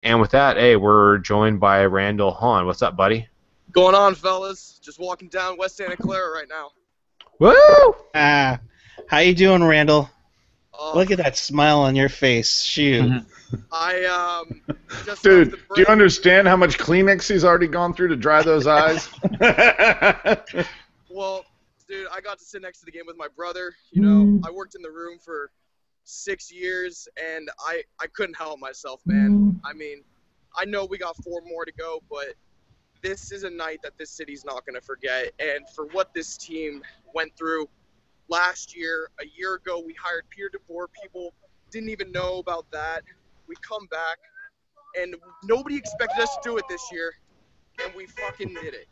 And with that, hey, we're joined by Randall Hahn. What's up, buddy? Going on, fellas? Just walking down West Santa Clara right now. Woo! How you doing, Randall? Uh, Look at that smile on your face. Shoot. I just Dude, left the do break. you understand how much Kleenex he's already gone through to dry those eyes? Well, dude, I got to sit next to the game with my brother. You know, I worked in the room for 6 years, and I couldn't help myself, man. I mean, I know we got 4 more to go, but this is a night that this city's not going to forget. And for what this team went through last year, a year ago, we hired Peter DeBoer. People didn't even know about that. We come back, and nobody expected us to do it this year, and we fucking did it.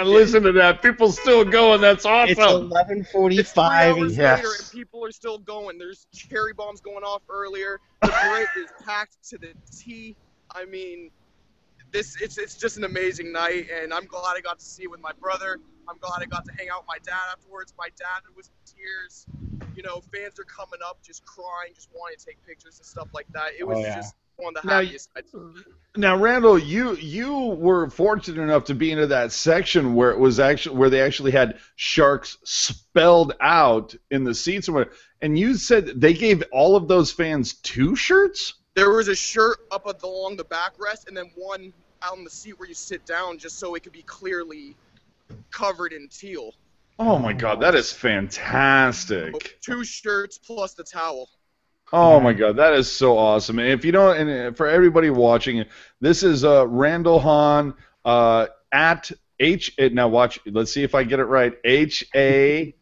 Listen to that. People still going. That's It's awesome. 11:45. It's 3 hours Yes. later, and people are still going. There's cherry bombs going off earlier. The parade is packed to the T. I mean, it's just an amazing night, and I'm glad I got to see it with my brother. I'm glad I got to hang out with my dad afterwards. My dad was in tears. You know, fans are coming up, just crying, just wanting to take pictures and stuff like that. It was just one of the Now, happiest nights. Now, Randall, you were fortunate enough to be into that section where they actually had sharks spelled out in the seats, and you said they gave all of those fans 2 shirts. There was a shirt up along the backrest, and then one out on the seat where you sit down, just so it could be clearly covered in teal. Oh my God, that is fantastic! 2 shirts plus the towel. Oh my God, that is so awesome! And if you don't, and for everybody watching, this is Randall Hahn at H. Now watch. Let's see if I get it right. Hannner.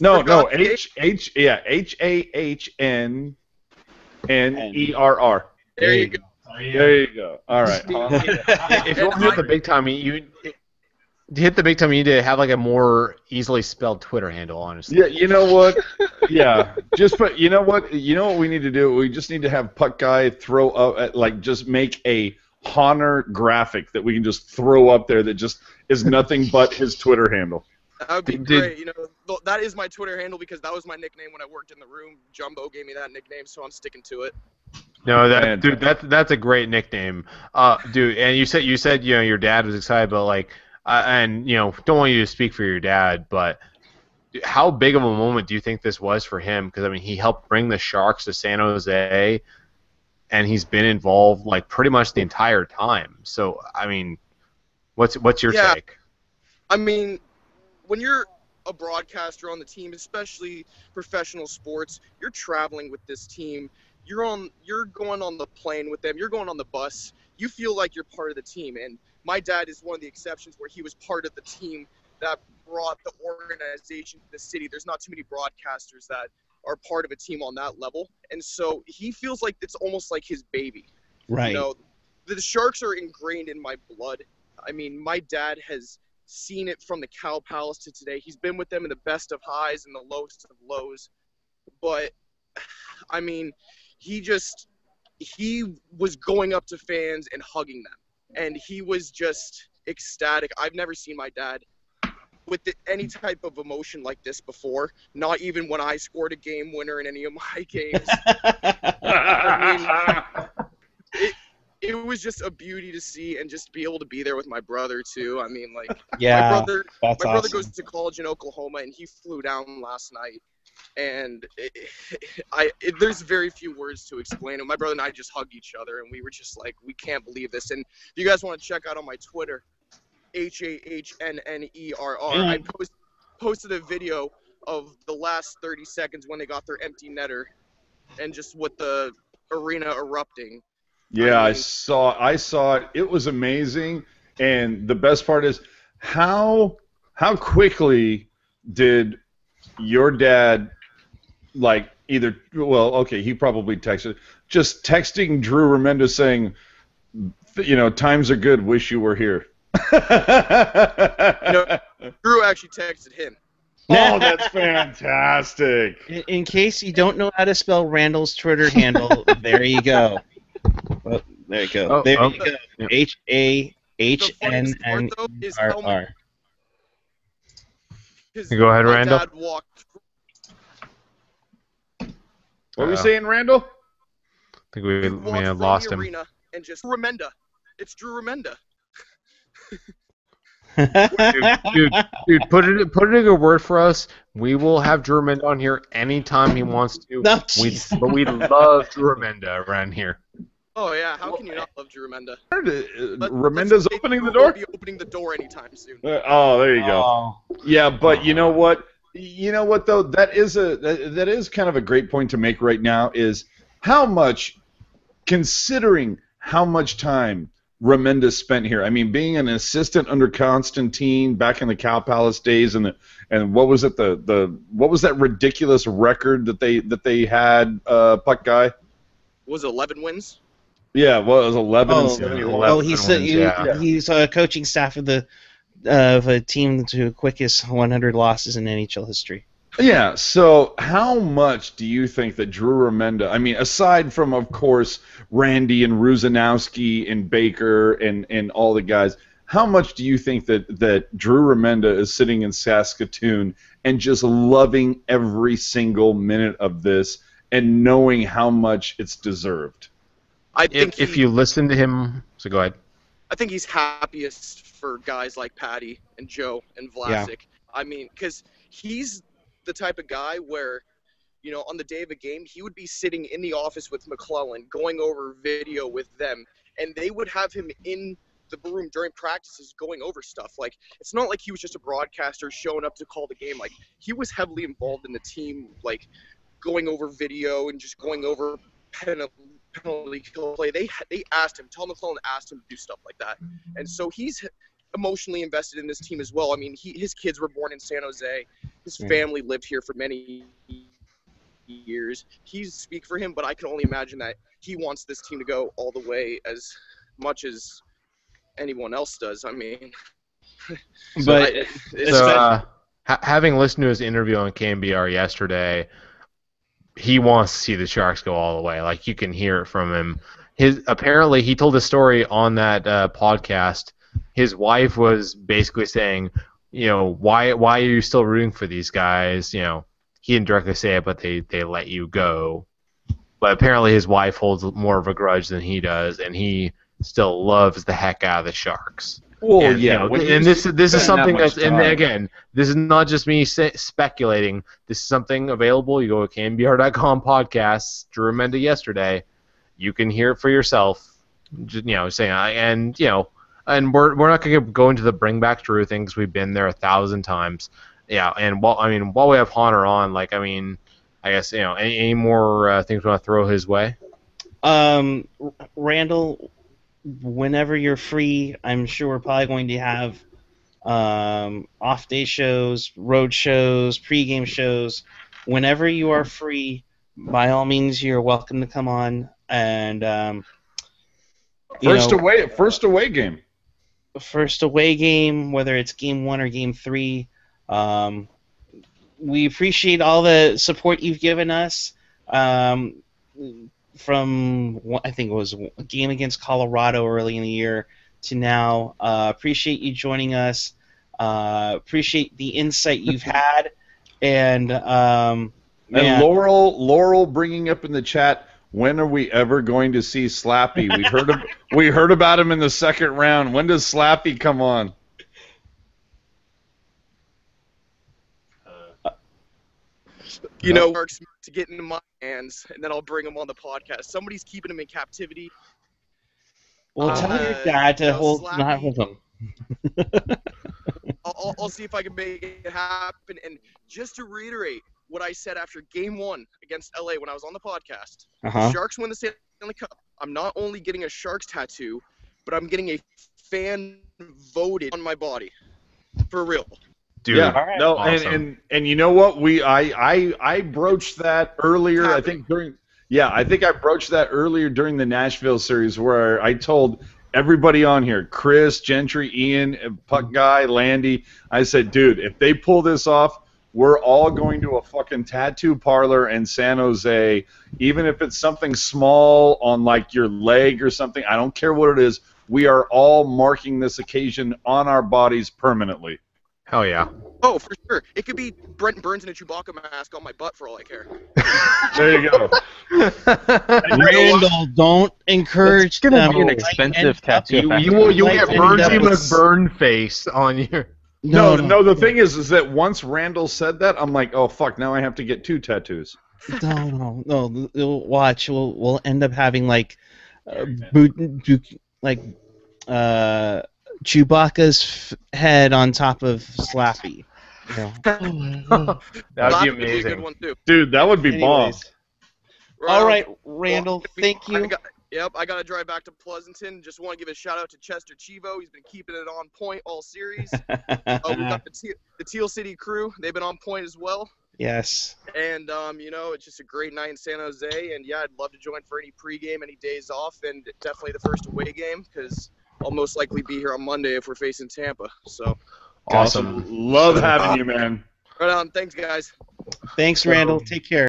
No, Hahnerr. There you go. There you go. All right. If you want to hit the big time, to hit the big time, you need to have like a more easily spelled Twitter handle, honestly. Yeah, you know what? Yeah, you know what? You know what we need to do? We just need to have Puck Guy throw up, just make a Hahner graphic that we can just throw up there that just is nothing but his Twitter handle. That would be great. You know, that is my Twitter handle because that was my nickname when I worked in the room. Jumbo gave me that nickname, so I'm sticking to it. No, dude, that's a great nickname, dude. And you said your dad was excited, but and don't want you to speak for your dad, but how big of a moment do you think this was for him? Because I mean, he helped bring the Sharks to San Jose, and he's been involved pretty much the entire time. So I mean, what's your take? I mean, when you're a broadcaster on the team, especially professional sports, you're traveling with this team. You're going on the plane with them. You're going on the bus. You feel like you're part of the team. And my dad is one of the exceptions where he was part of the team that brought the organization to the city. There's not too many broadcasters that are part of a team on that level. And so he feels like it's almost like his baby. Right. You know, the Sharks are ingrained in my blood. I mean, my dad has seen it from the Cow Palace to today. He's been with them in the best of highs and the lowest of lows. But, I mean, he was going up to fans and hugging them. And he was just ecstatic. I've never seen my dad with any type of emotion like this before, not even when I scored a game winner in any of my games. I mean, it was just a beauty to see and just be able to be there with my brother, too. I mean, my brother goes to college in Oklahoma, and he flew down last night. And there's very few words to explain it. My brother and I just hugged each other, and we were just like, we can't believe this. And if you guys want to check out on my Twitter, Hahnerr, I posted a video of the last 30 seconds when they got their empty netter and just with the arena erupting. Yeah, I saw it. It was amazing. And the best part is how quickly did your dad he probably texted, just texting Drew Remendez saying, times are good, wish you were here. Drew actually texted him. Oh, that's fantastic. In case you don't know how to spell Randall's Twitter handle, there you go. Well, there you go. There you go. Hahnerr. Go ahead, Randall. What were you saying, Randall? think we He walked from lost the him. arena and just Remenda. It's Drew Remenda. Dude, put it in a word for us. We will have Drew Remenda on here anytime he wants to. No, But we love Drew Remenda around here. Oh yeah, how can you not love Drew Remenda? Remenda's opening the door. Be opening the door anytime soon. Oh, there you go. Oh. Yeah, but you know what? You know what though? That is kind of a great point to make right now. Is how much, considering how much time Remenda spent here. I mean, being an assistant under Constantine back in the Cow Palace days, and what was it? What was that ridiculous record that they had? Puck guy. Was it 11 wins? Yeah, well, it was 11 and 11 he's coaching staff of a team to the quickest 100 losses in NHL history. Yeah, so how much do you think that Drew Remenda, I mean, aside from, of course, Randy and Ruzanowski and Baker and all the guys, how much do you think that Drew Remenda is sitting in Saskatoon and just loving every single minute of this and knowing how much it's deserved? I think if you listen to him, so go ahead. I think he's happiest for guys like Patty and Joe and Vlasic. Yeah. I mean, because he's the type of guy where, you know, on the day of a game, he would be sitting in the office with McClellan, going over video with them, and they would have him in the room during practices going over stuff. Like, it's not like he was just a broadcaster showing up to call the game. Like, he was heavily involved in the team, like, going over video and just going over penalty kill play. They asked him, Tom McClellan asked him to do stuff like that. And so he's emotionally invested in this team as well. I mean, his kids were born in San Jose. His family lived here for many years. He's speak for him, but I can only imagine that he wants this team to go all the way as much as anyone else does. I mean, having listened to his interview on KMBR yesterday, he wants to see the Sharks go all the way. Like, you can hear it from him. Apparently, he told a story on that podcast. His wife was basically saying, you know, why are you still rooting for these guys? You know, he didn't directly say it, but they let you go. But apparently his wife holds more of a grudge than he does, and he still loves the heck out of the Sharks. Well, and, yeah. You know, and this is something that's, and again, this is not just me speculating. This is something available. You go to KMBR.com podcasts, Drew Remenda yesterday. You can hear it for yourself. You know, saying, and you know, and we're not going to go into the bring back Drew thing because we've been there 1,000 times. Yeah, and while we have Hahn on, like, I mean, I guess, you know, any more things we want to throw his way? Randall, whenever you're free, I'm sure we're probably going to have off-day shows, road shows, pregame shows. Whenever you are free, by all means, you're welcome to come on. And first away game. First away game, whether it's game 1 or game 3. We appreciate all the support you've given us. From I think it was a game against Colorado early in the year to now. Appreciate you joining us. Appreciate the insight you've had, and Laurel bringing up in the chat, when are we ever going to see Slappy? We heard about him in the second round. When does Slappy come on? You know, works to get into my hands, and then I'll bring him on the podcast. Somebody's keeping him in captivity. Well, tell your dad to not hold him. I'll see if I can make it happen. And just to reiterate what I said after Game 1 against LA when I was on the podcast, the Sharks win the Stanley Cup. I'm not only getting a Sharks tattoo, but I'm getting a fan voted on my body. For real. Dude, yeah, right. no, awesome. and you know what? I broached that earlier. I think I broached that earlier during the Nashville series where I told everybody on here, Chris, Gentry, Ian, Puck Guy, Landy, I said, dude, if they pull this off, we're all going to a fucking tattoo parlor in San Jose, even if it's something small on like your leg or something. I don't care what it is. We are all marking this occasion on our bodies permanently. Hell yeah. Oh, for sure. It could be Brent Burns in a Chewbacca mask on my butt for all I care. There you go. Randall, don't encourage It's gonna them. be an Might expensive end up- tattoo. You'll might get end Bernsey up with- McBurn face on your. No, the thing is that once Randall said that, I'm like, oh fuck, now I have to get 2 tattoos. No. Watch. We'll end up having like, Chewbacca's head on top of Slappy. You know. That'd Laugh be would be a good amazing. one too. Dude, that would be bomb. Anyways. All right, Randall. Thank you. I got to drive back to Pleasanton. Just want to give a shout out to Chester Chivo. He's been keeping it on point all series. We got the Teal City crew. They've been on point as well. Yes. And, it's just a great night in San Jose. And, yeah, I'd love to join for any pregame, any days off, and definitely the first away game because I'll most likely be here on Monday if we're facing Tampa. So Awesome. Love having you, man. right on. Thanks, guys. Thanks, Randall. Take care.